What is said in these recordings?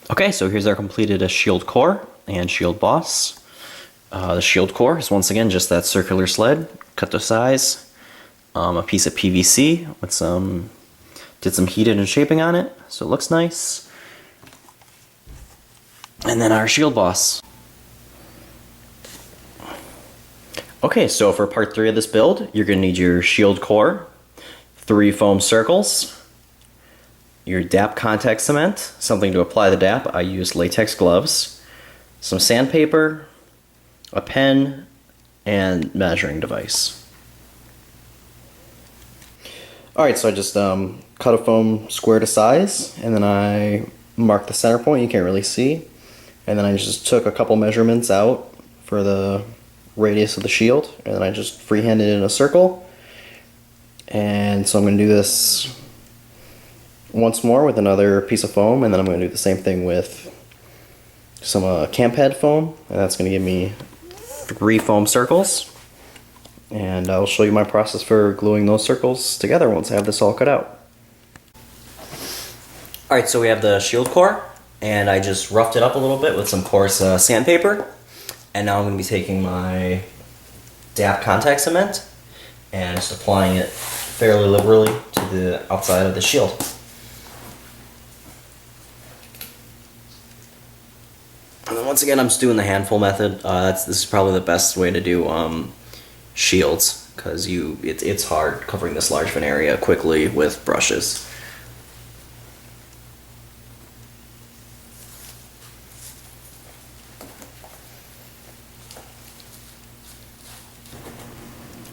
Okay, so here's our completed shield core and shield boss. The shield core is once again just that circular sled, cut to size, a piece of PVC with did some heated and shaping on it, so it looks nice. And then our shield boss. Okay, so for part 3 of this build, you're going to need your shield core, 3 foam circles, your DAP contact cement, something to apply the DAP. I used latex gloves, some sandpaper, a pen, and measuring device. Alright, so I just cut a foam square to size, and then I marked the center point, you can't really see. And then I just took a couple measurements out for the radius of the shield, and then I just freehanded it in a circle. And so I'm going to do this once more with another piece of foam, and then I'm going to do the same thing with some camp head foam, and that's going to give me 3 foam circles. And I'll show you my process for gluing those circles together once I have this all cut out. Alright, so we have the shield core, and I just roughed it up a little bit with some coarse sandpaper. And now I'm going to be taking my DAP contact cement and just applying it fairly liberally to the outside of the shield. And then once again, I'm just doing the handful method. This is probably the best way to do shields, because it's hard covering this large of an area quickly with brushes.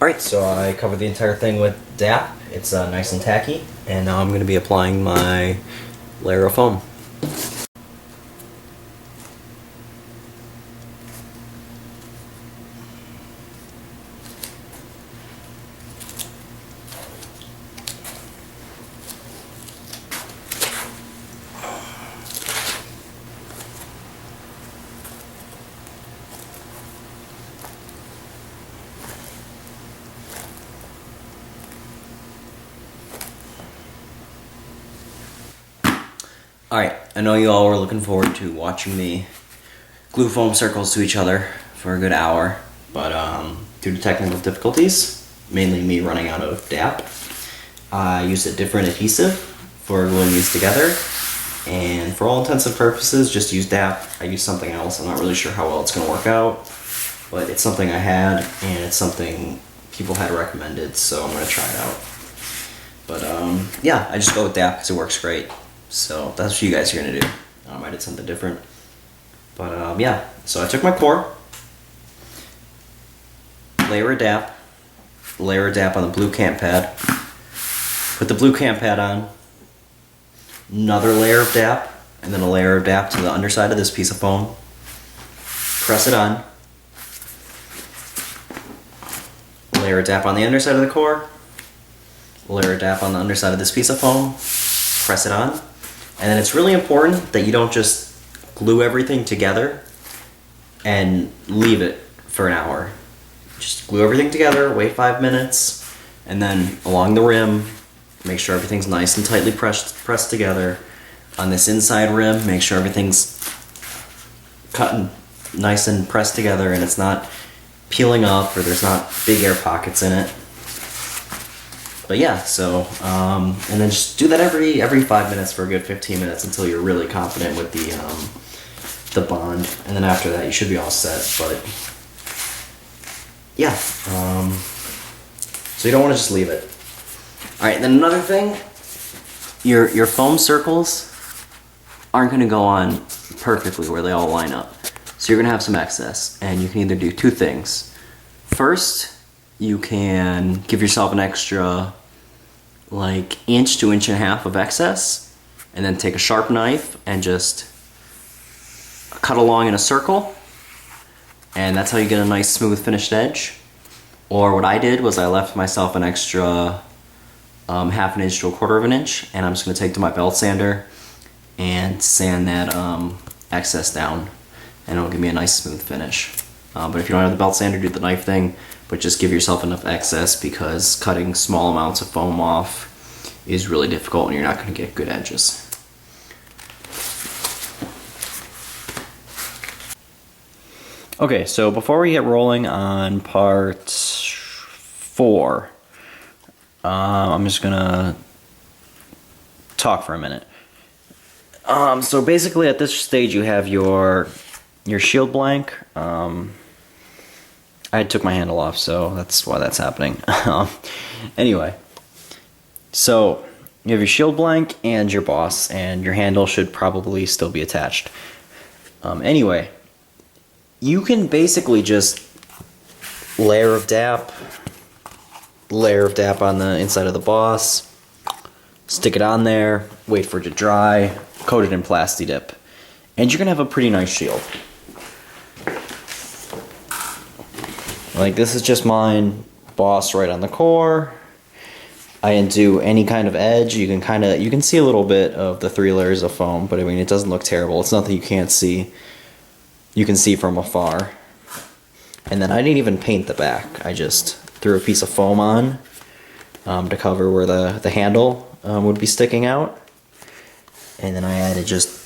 Alright, so I covered the entire thing with DAP. It's nice and tacky, and now I'm going to be applying my layer of foam. Alright, I know you all were looking forward to watching me glue foam circles to each other for a good hour, but due to technical difficulties, mainly me running out of DAP, I used a different adhesive for gluing these together, and for all intents and purposes, just use DAP. I used something else. I'm not really sure how well it's going to work out, but it's something I had, and it's something people had recommended, so I'm going to try it out. But yeah, I just go with DAP because it works great. So that's what you guys are going to do. I did something different. But yeah, so I took my core, layer of DAP on the blue camp pad, put the blue camp pad on, another layer of DAP, and then a layer of DAP to the underside of this piece of foam, press it on, layer of DAP on the underside of the core, layer of DAP on the underside of this piece of foam, press it on. And then it's really important that you don't just glue everything together and leave it for an hour. Just glue everything together, wait 5 minutes, and then along the rim, make sure everything's nice and tightly pressed together. On this inside rim, make sure everything's cut and nice and pressed together and it's not peeling up or there's not big air pockets in it. But yeah, so, and then just do that every 5 minutes for a good 15 minutes until you're really confident with the bond. And then after that, you should be all set, but yeah, so you don't want to just leave it. Alright, then another thing, your foam circles aren't going to go on perfectly where they all line up. So you're going to have some excess, and you can either do 2 things. First, you can give yourself an extra like inch to inch and a half of excess, and then take a sharp knife and just cut along in a circle, and that's how you get a nice smooth finished edge. Or what I did was I left myself an extra half an inch to a quarter of an inch, and I'm just going to take to my belt sander and sand that excess down, and it'll give me a nice smooth finish. But if you don't have the belt sander, do the knife thing, but just give yourself enough excess, because cutting small amounts of foam off is really difficult and you're not going to get good edges. Okay, so before we get rolling on part 4, I'm just gonna talk for a minute. So basically, at this stage, you have your shield blank. I took my handle off, so that's why that's happening. Anyway, so you have your shield blank and your boss, and your handle should probably still be attached. Anyway, you can basically just layer of dap on the inside of the boss, stick it on there, wait for it to dry, coat it in Plasti Dip, and you're gonna have a pretty nice shield. Like, this is just mine, boss right on the core. I didn't do any kind of edge. You can see a little bit of the 3 layers of foam, but I mean, it doesn't look terrible. It's nothing you can't see. You can see from afar. And then I didn't even paint the back. I just threw a piece of foam on to cover where the handle would be sticking out. And then I added just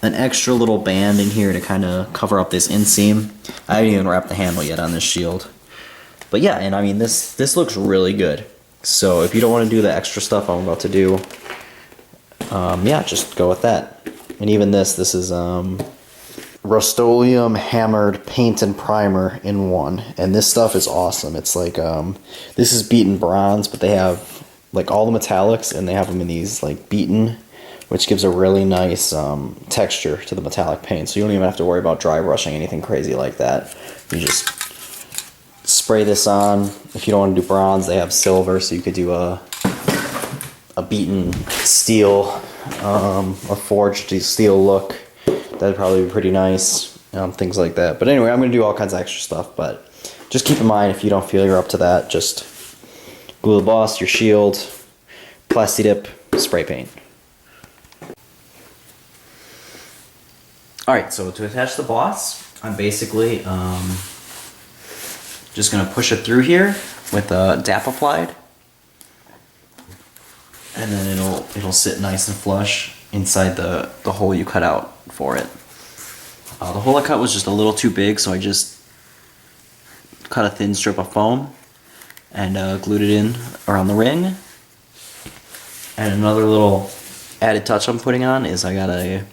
an extra little band in here to kind of cover up this inseam. I haven't even wrapped the handle yet on this shield. But yeah, and I mean, this looks really good. So if you don't want to do the extra stuff I'm about to do, yeah, just go with that. And even this is Rust-Oleum hammered paint and primer in one. And this stuff is awesome. It's like, this is beaten bronze, but they have like all the metallics, and they have them in these like beaten, which gives a really nice texture to the metallic paint. So you don't even have to worry about dry brushing anything crazy like that. You just spray this on. If you don't want to do bronze, they have silver, so you could do a beaten steel, a forged steel look. That'd probably be pretty nice, things like that. But anyway, I'm going to do all kinds of extra stuff, but just keep in mind, if you don't feel you're up to that, just glue the boss, your shield, Plasti Dip, spray paint. Alright, so to attach the boss, I'm basically just going to push it through here with DAP applied. And then it'll sit nice and flush inside the hole you cut out for it. The hole I cut was just a little too big, so I just cut a thin strip of foam and glued it in around the ring. And another little added touch I'm putting on is I got a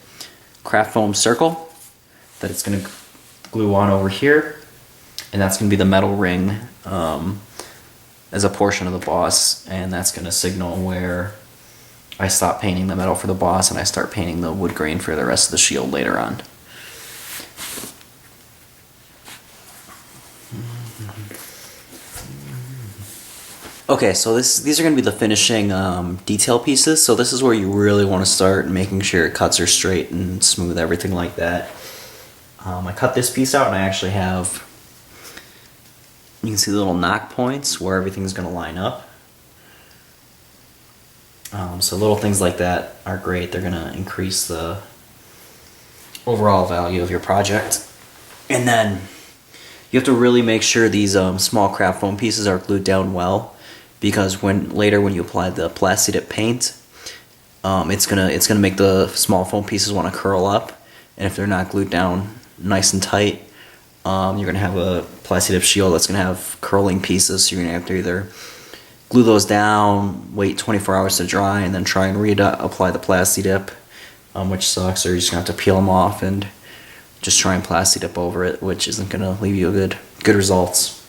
craft foam circle that it's going to glue on over here, and that's going to be the metal ring as a portion of the boss, and that's going to signal where I stop painting the metal for the boss and I start painting the wood grain for the rest of the shield later on. Okay, so these are going to be the finishing detail pieces. So this is where you really want to start making sure your cuts are straight and smooth, everything like that. I cut this piece out, and I actually have, you can see the little knock points where everything's going to line up. So little things like that are great. They're going to increase the overall value of your project. And then you have to really make sure these small craft foam pieces are glued down well, because later when you apply the Plasti Dip paint, it's gonna make the small foam pieces want to curl up, and if they're not glued down nice and tight, you're gonna have a Plasti Dip shield that's gonna have curling pieces. So you're gonna have to either glue those down, wait 24 hours to dry, and then try and reapply the Plasti Dip, which sucks, or you're just gonna have to peel them off and just try and Plasti Dip over it, which isn't gonna leave you good results.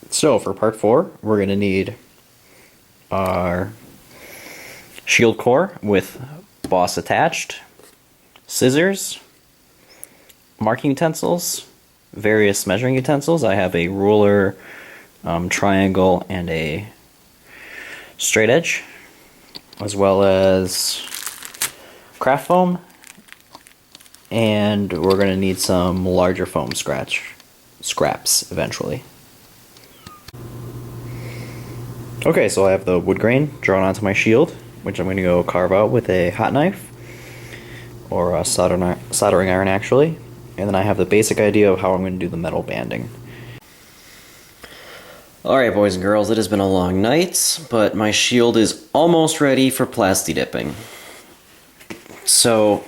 So for part 4, we're going to need our shield core with boss attached, scissors, marking utensils, various measuring utensils. I have a ruler, triangle and a straight edge, as well as craft foam, and we're going to need some larger foam scraps eventually. Okay, so I have the wood grain drawn onto my shield, which I'm going to go carve out with a hot knife, or a soldering iron actually, and then I have the basic idea of how I'm going to do the metal banding. Alright boys and girls, it has been a long night, but my shield is almost ready for plasti dipping. So,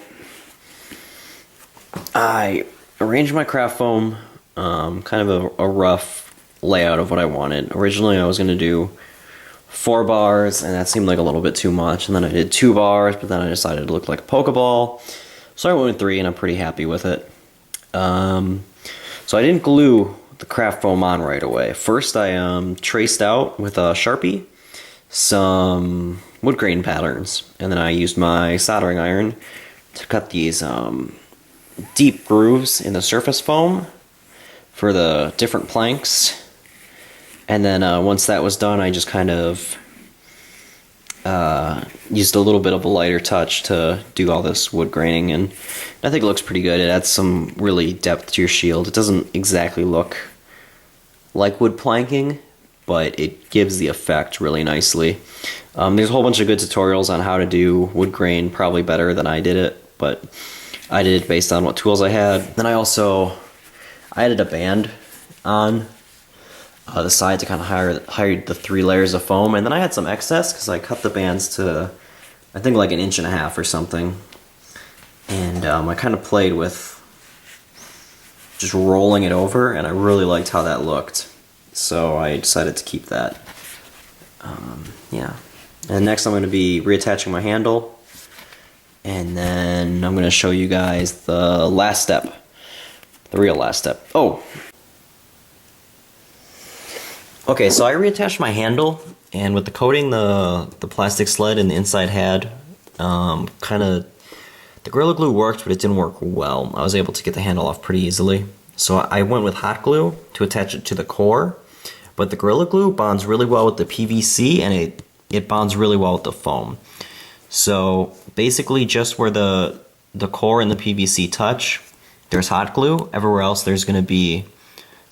I arranged my craft foam, kind of a rough layout of what I wanted. Originally I was going to do 4 bars, and that seemed like a little bit too much, and then I did 2 bars, but then I decided it looked like a Pokeball, so I went with 3, and I'm pretty happy with it. So I didn't glue the craft foam on right away. First I traced out with a Sharpie some wood grain patterns, and then I used my soldering iron to cut these deep grooves in the surface foam for the different planks. And then once that was done, I just kind of used a little bit of a lighter touch to do all this wood graining, and I think it looks pretty good. It adds some really depth to your shield. It doesn't exactly look like wood planking, but it gives the effect really nicely. There's a whole bunch of good tutorials on how to do wood grain, probably better than I did it, but I did it based on what tools I had. Then I added a band on the side to kind of hide the 3 layers of foam, and then I had some excess because I cut the bands to, I think, like 1.5 inches or something, and I kind of played with just rolling it over, and I really liked how that looked, so I decided to keep that. Yeah, and next I'm going to be reattaching my handle, and then I'm going to show you guys the last step, the real last step. Oh! Okay, so I reattached my handle, and with the coating the plastic sled in the inside had, the Gorilla Glue worked, but it didn't work well. I was able to get the handle off pretty easily. So I went with hot glue to attach it to the core, but the Gorilla Glue bonds really well with the PVC, and it bonds really well with the foam. So basically just where the core and the PVC touch, there's hot glue. Everywhere else there's going to be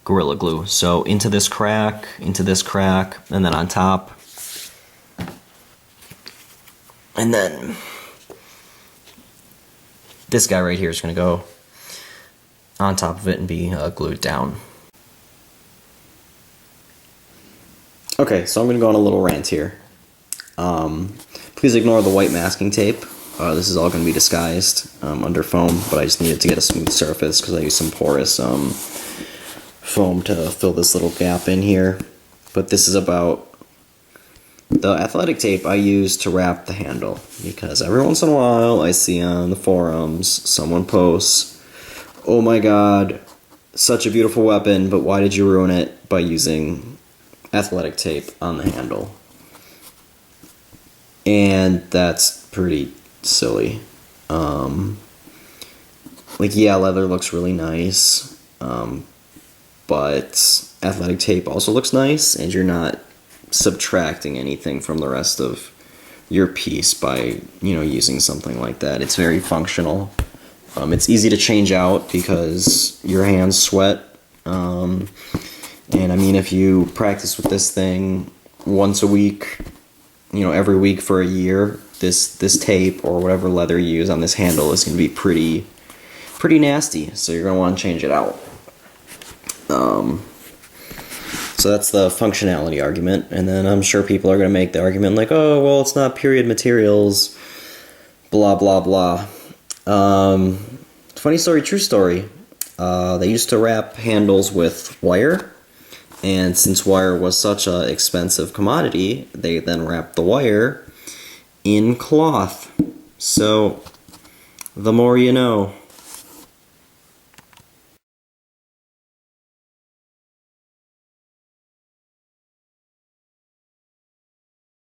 Gorilla Glue. So into this crack, and then on top. And then this guy right here is going to go on top of it and be glued down. Okay, so I'm going to go on a little rant here. Please ignore the white masking tape. This is all going to be disguised under foam, but I just needed to get a smooth surface because I used some porous foam to fill this little gap in here. But this is about the athletic tape I use to wrap the handle, because every once in a while I see on the forums someone posts, "Oh my god, such a beautiful weapon, but why did you ruin it by using athletic tape on the handle?" And that's pretty silly. Yeah, leather looks really nice, but athletic tape also looks nice, and you're not subtracting anything from the rest of your piece by, using something like that. It's very functional. It's easy to change out because your hands sweat. And I mean, if you practice with this thing once a week, every week for a year, this tape or whatever leather you use on this handle is going to be pretty nasty. So you're going to want to change it out. So that's the functionality argument, and then I'm sure people are going to make the argument like, "Oh, well, it's not period materials, blah, blah, blah." Funny story, true story. They used to wrap handles with wire, and since wire was such an expensive commodity, they then wrapped the wire in cloth. So, the more you know.